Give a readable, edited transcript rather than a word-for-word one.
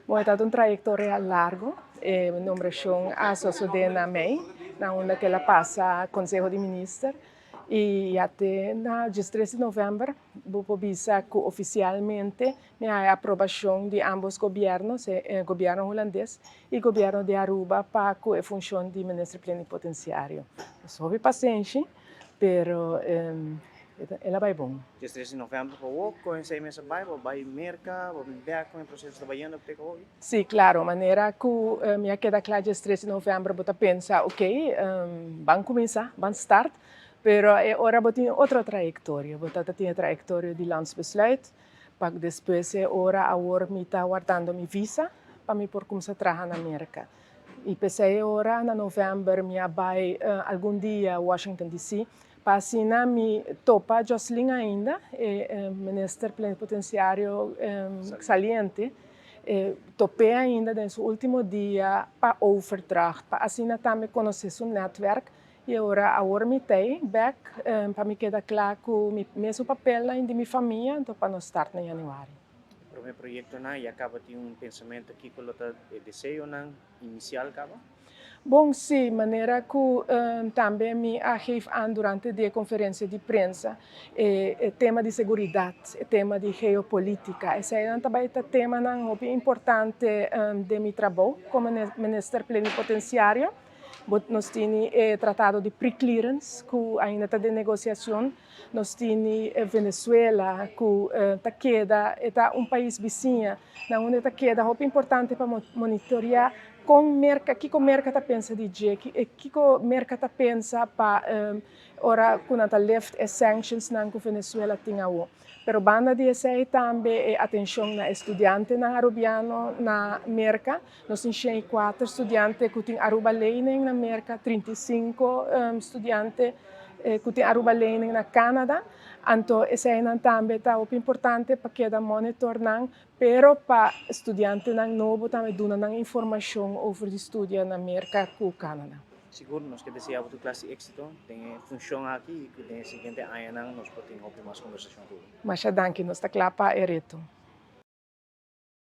Bom, é uma trajetória larga, numeração a sociedade MEI, na onde que ela passa Conselho de Ministros, e até na dia 13 de novembro, vou visa que oficialmente a aprovação de ambos governos, o governo holandês e o governo de Aruba, para a função de ministro plenipotenciário. Sob paciência, pero ela vai bom. Dia 13 de novembro para o com essa imensa vai merca, vai ver com o processo trabalhando para o Sim, claro, maneira que minha queda clara dia 13 de novembro, você pensa, ok, vamos começar, vamos start, pero agora você tem outra trajetória, você tem a trajetória de landsbesluit, para depois agora me está guardando minha visa, para me por começar a trabalhar na América. E pensei agora, em novembro, me vai algum dia a Washington DC, para assim me topa Jocelyn ainda, ministro plenipotenciário saliente, topei ainda nesse último dia para overdracht, para assim também conhecer o network e agora me tenho back para me quedar claro que o mesmo papel ainda minha família, então para nós start em janeiro. Para o meu projeto e acaba de pensamento aqui que o desejo inicial acaba? Bom, sim, maneira que também me arreve durante a conferência de imprensa, tema de segurança, tema de geopolítica. Esse é também um tema importante de meu trabalho como ministro plenipotenciário. Nós temos tratado de pre-clearance, que ainda está de negociação. Nós temos Venezuela, que está país vizinho, onde está queda importante para monitorear com merca, que o mercado pensa de dia, que o mercado pensa para ora quando está left as sanctions na Venezuela tinha o. Pero banda de esse também atenção na estudante na arubiano na merca, nós temos 4 estudantes que têm aruba learning na merca, 35 estudantes que têm aruba learning na Canadá. Então, esse é também está importante para que da monitor não, pero para estudante não novo também dando informação sobre o estudo na América e no Canadá. Siguro nós que desejamos a classe éxito, tem função aqui e tem seguinte ano nós podemos ter mais conversação. Mas danke, nós está claro para o reto.